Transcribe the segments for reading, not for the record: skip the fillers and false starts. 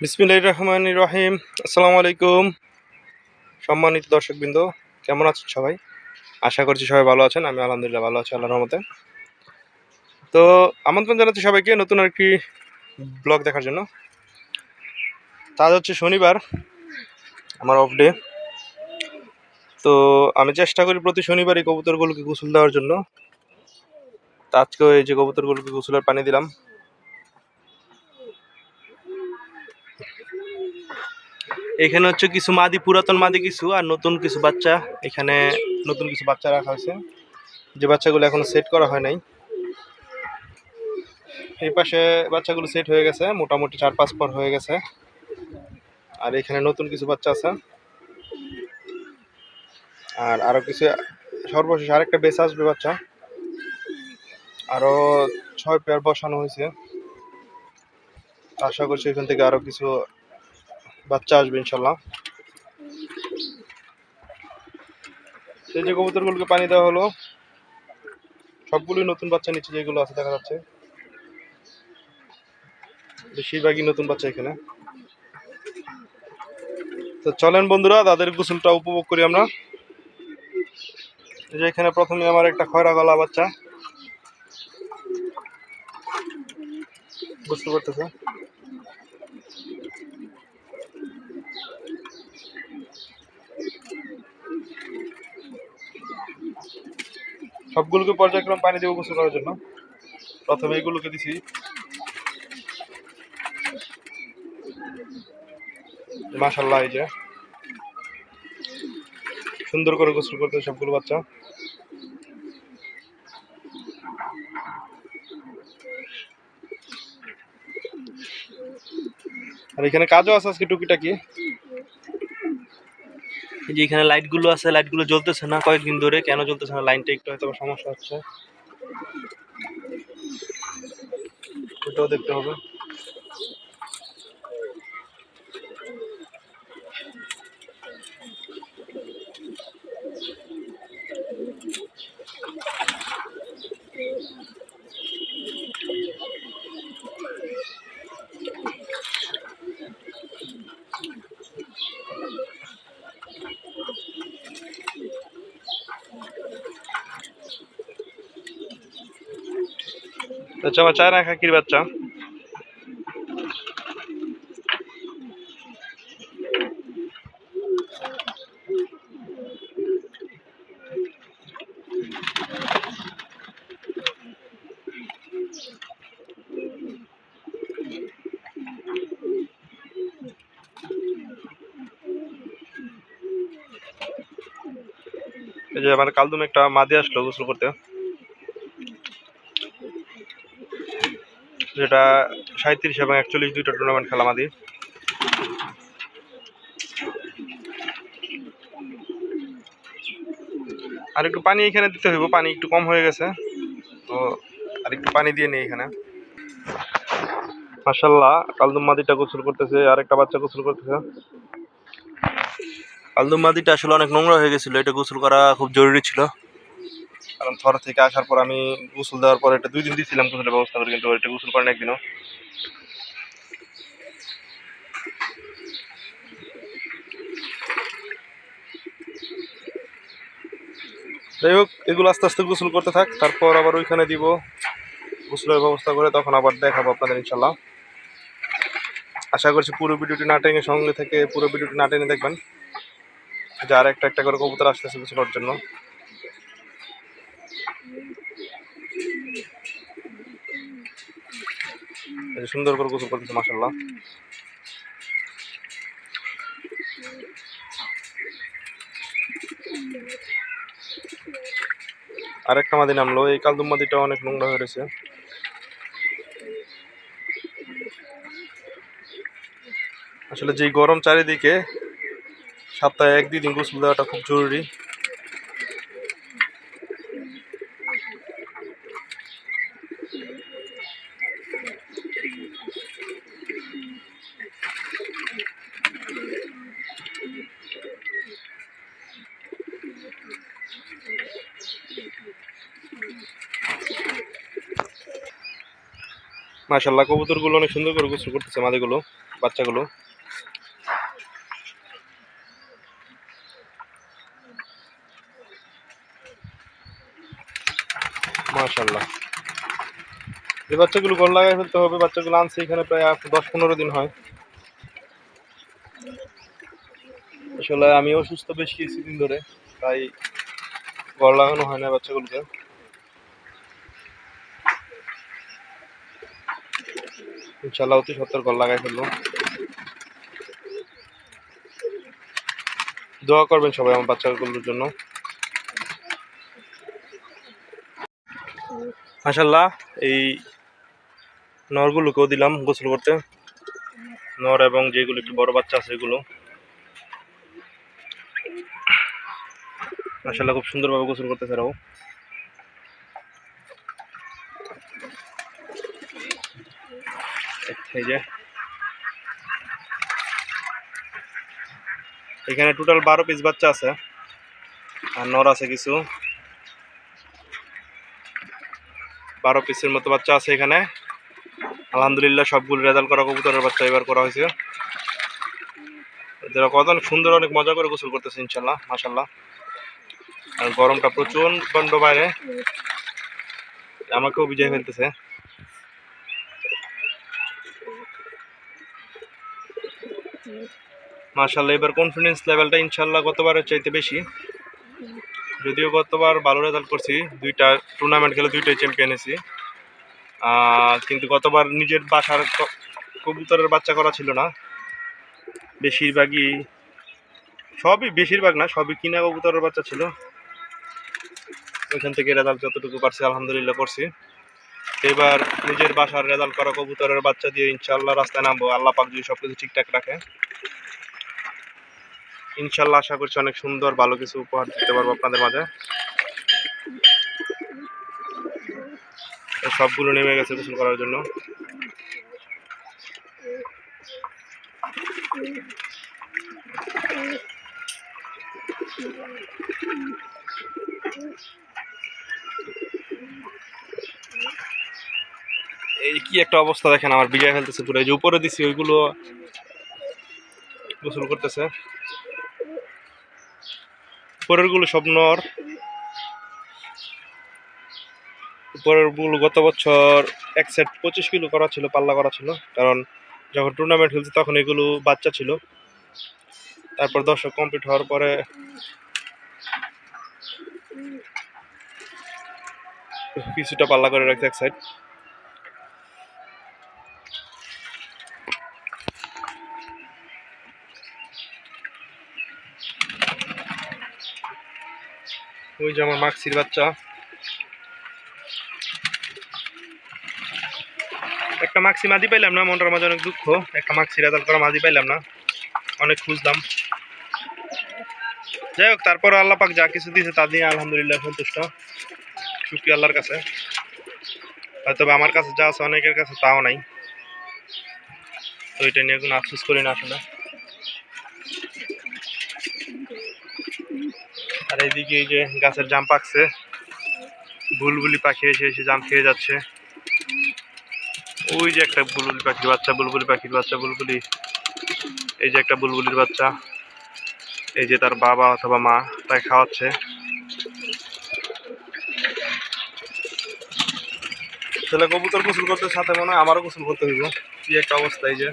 বিসমিল্লাহির রহমানির রহিম। আসসালামু আলাইকুম সম্মানিত দর্শকবৃন্দ, কেমন আছেন সবাই? আশা করছি সবাই ভালো আছেন। আমি আলহামদুলিল্লাহ ভালো আছি আল্লাহর রহমতে। তো আমন্ত্রণ জানাচ্ছি সবাইকে নতুন আরেকটি ব্লগ দেখার জন্য। আজ হচ্ছে শনিবার, আমার অফ ডে। তো আমি চেষ্টা করি প্রতি শনিবারই কবুতরগুলোকে গোসল দেওয়ার জন্য। তো আজকেও এই যে কবুতরগুলোকে গোসলের পানি দিলাম। এখানে হচ্ছে কিছু মাদি, পুরাতন মাদি কিছু, আর নতুন কিছু বাচ্চা। এখানে নতুন কিছু বাচ্চা রাখা হয়েছে, যে বাচ্চাগুলো এখনো সেট করা হয় নাই। এই পাশে বাচ্চাগুলো সেট হয়ে গেছে, মোটামুটি 4-5 পর হয়ে গেছে। আর এখানে নতুন কিছু বাচ্চা আছে, আর আরো কিছু সর্বশেষ আরেকটা বেস আসবে বাচ্চা। আরো 6 পেয়ার বসানো হয়েছে। আশা করছি এখান থেকে আরো কিছু বাচ্চা আসবে ইনশাল্লাহ। সেই যে কবুতরগুলোকে পানি দেওয়া হলো, সবগুলোই নতুন বাচ্চা নিচে যেগুলো আছে দেখা যাচ্ছে, বেশিরভাগই নতুন বাচ্চা এখানে। তো চলেন বন্ধুরা, তাদের গোসলটা উপভোগ করি আমরা। এই যে এখানে প্রথমে আমার একটা খয়রা গলা বাচ্চা গোসল করতেছে। সবগুলোকে পর্যায়ক্রমে পানি দেবো গোসল করার জন্য। প্রথমে এইগুলোকে দিছি, মাশাআল্লাহ এই যে সুন্দর করে গোসল করতে সবগুলো বাচ্চা। আর এখানে কাজও আছে আজকে টুকিটাকি। এই যে এখানে লাইটগুলো আছে, লাইটগুলো জ্বলতেছে না কয়েকদিন ধরে। কেন জ্বলতেছে না, লাইনটা একটু হয়তো সমস্যা হচ্ছে, ওটাও দেখতে হবে। আচ্ছা, আমার চায়না খাকির বাচ্চা। এই যে আমার কালদুম একটা মাদি আসলো গোসল করতে, যেটা 37 এবং 41 দুইটা টুর্নামেন্ট খেলা মাদি। আর একটু পানি এখানে দিতে হইব, পানি একটু কম হয়ে গেছে, তো আর একটু পানি দিয়ে নেই এখানে। মাশাআল্লাহ, কালদুম মাদিটা গোসল করতেছে, আর একটা বাচ্চা গোসল করতেছে। কালদুম মাদিটা আসলে অনেক নোংরা হয়ে গেছিল, এটা গোসল করা খুব জরুরি ছিল। কারণ থর থেকে আসার পর আমি গোসল দেওয়ার পর এটা 2 দিন দিয়েছিলাম গোসলের ব্যবস্থা করে, কিন্তু এটা গোসল করেন একদিনও। যাই হোক, এগুলো আস্তে আস্তে গোসল করতে থাক, তারপর আবার ওইখানে দিব গোসলের ব্যবস্থা করে, তখন আবার দেখাবো আপনাদের ইনশাল্লাহ। আশা করছি পুরো ভিডিওটি না টেনে, সঙ্গে থেকে পুরো ভিডিওটি না টেনে দেখবেন, যে আর একটা একটা করে কবুতর আসতেছে গোসল করার জন্য। সুন্দর করে গোসল করতেছে মাশাআল্লাহ। আরেকটা মাদি নামলো, এই কালদুম মাদিটা অনেক নোংরা হয়ে রয়েছে। আসলে যে গরম চারিদিকে, সপ্তাহে 1-2 দিন গোসল দেওয়াটা খুব জরুরি। মাশাআল্লাহ, কবুতরগুলো অনেক সুন্দর করে গোসল করতেছে মাদিগুলো। বাচ্চাগুলো। মাশাআল্লাহ, এই বাচ্চাগুলো ঘর লাগাই ফেলতে হবে। বাচ্চাগুলো আনছে এখানে প্রায় 10-15 দিন হয়। আসলে আমি অসুস্থ বেশ কিছুদিন ধরে, তাই ঘর লাগানো হয় না বাচ্চাগুলোকে। ইনশাআল্লাহ অতি সত্তর ঘর লাগাই ফেলবো। দোয়া করবেন সবাই আমার বাচ্চাগুলোর জন্য। মাশাআল্লাহ, এই নরগুলোকেও দিলাম গোসল করতে, নর এবং যেগুলো একটু বড় বাচ্চা আছে এগুলো। মাশাআল্লাহ খুব সুন্দরভাবে গোসল করতেছে এরাও। এই যে এখানে টোটাল 12 পিস বাচ্চা আছে, আর নর আছে কিছু। 12 পিসের মতো বাচ্চা আছে এখানে। আলহামদুলিল্লাহ সবগুলো রেজাল্ট করা কবুতরের বাচ্চা এবার করা হয়েছে। এরা কত সুন্দর, অনেক মজা করে গোসল করতেছে ইনশাল্লাহ, মাশাআল্লাহ। আর গরমটা প্রচন্ড বাইরে, আমাকেও ভিজিয়ে ফেলতেছে। মাশাআল্লাহ, এবার কনফিডেন্স লেভেলটা ইনশাল্লাহ গতবারের চাইতে বেশি। যদিও গতবার ভালো রেজাল্ট করছি, 2টা টুর্নামেন্ট খেলে 2টাই চ্যাম্পিয়ন হয়েছি, কিন্তু গতবার নিজের বাসার কবুতরের বাচ্চা করা ছিল না, বেশিরভাগ না, সবই কিনা কবুতরের বাচ্চা ছিল। ওইখান থেকে রেজাল্ট যতটুকু পারছি আলহামদুলিল্লাহ করছি। এবার নিজের বাসার রেজাল্ট করা কবুতরের বাচ্চা দিয়ে ইনশাল্লাহ রাস্তায় নামবো, আল্লাহ পাক যদি সবকিছু ঠিকঠাক রাখে। ইনশাল্লাহ আশা করছি অনেক সুন্দর ভালো কিছু উপহার দিতে পারবো আপনাদের মাঝে। সবগুলো নেমে গেছে গোসল করার জন্য। এই কি একটা অবস্থা দেখেন, আমার ভিজিয়ে ফেলতেছে পুরো। এই যে উপরে দিছি ওইগুলো গোসল করতেছে। উপরের গুলো সব নর, উপরের গুলো গত বছর এক সেট 25 কিলো করা ছিল, পাল্লা করা ছিল, কারণ যখন টুর্নামেন্ট খেলছে তখন এগুলো বাচ্চা ছিল। তারপর দর্শক কমপ্লিট হওয়ার পরে কিছুটা পাল্লা করে রাখছে এক সাইড। ওই যে আমার মাক্সির বাচ্চা, একটা মাক্সি মাদি পাইলাম না, মনটার মাঝে অনেক দুঃখ। একটা মাক্সি রেজাল্ট করা মাদি পাইলাম না, অনেক খুঁজলাম। যাই হোক, তারপর আল্লাহ পাক যা কিছু দিয়েছে তা দিয়ে আলহামদুলিল্লাহ সন্তুষ্ট, শুকরিয়া আল্লাহর কাছে। হয়তো আমার কাছে যা আছে অনেকের কাছে তাও নাই, তো এটা নিয়ে কোনো আফসোস করি না আসলে। আর এইদিকে এই যে গাছের জাম পাকছে, বুলবুলি পাখি এসে এসে জাম খেয়ে যাচ্ছে। ওই যে একটা বুলবুলি পাখির বাচ্চা, বুলবুলি পাখির বাচ্চা, বুলবুলি। এই যে একটা বুলবুলির বাচ্চা, এই যে তার বাবা অথবা মা তাই খাওয়াচ্ছে। ছেলে কবুতর গোসল করতে, সাথে মনে হয় আমারও গোসল করতে হইব। কি একটা অবস্থা! এই যে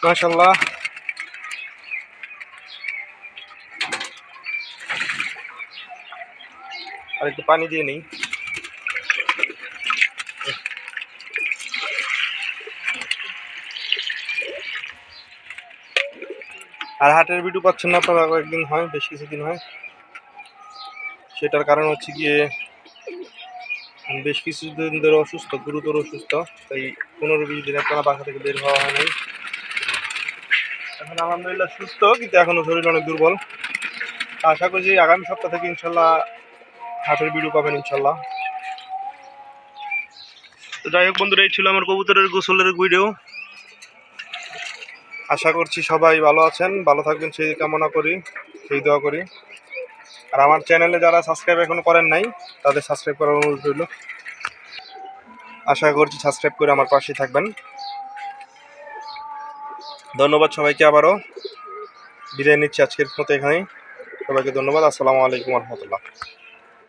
মাশাআল্লাহ, আর একটু পানি দিয়ে নেই। আর হাটের ভিডিও পাচ্ছেন না আপনারা, কয়েকদিন হয়, বেশ কিছুদিন হয়। সেটার কারণ হচ্ছে গিয়ে বেশ কিছুদিন ধরে অসুস্থ, গুরুতর অসুস্থ, তাই 15-20 দিন একটা বাসা থেকে বের হওয়া হয় নাই। এখন আলহামদুলিল্লাহ সুস্থ, কিন্তু এখনো শরীর অনেক দুর্বল। আশা করছি আগামী সপ্তাহ থেকে ইনশাল্লাহ হাটের ভিডিও পাবেন ইনশাল্লাহ। তো যাই হোক বন্ধুরা, এই ছিল আমার কবুতরের গোসলের ভিডিও। আশা করছি সবাই ভালো আছেন, ভালো থাকবেন সেই কামনা করি, সেই দোয়া করি। আর আমার চ্যানেলে যারা সাবস্ক্রাইব এখনো করেন নাই তাদের সাবস্ক্রাইব করার অনুরোধ রইল। আশা করছি সাবস্ক্রাইব করে আমার পাশে থাকবেন। ধন্যবাদ সবাইকে, আবারও বিদায় নিচ্ছি আজকের মতো এখানেই। সবাইকে ধন্যবাদ। আসসালামু আলাইকুম রহমতুল্লাহ।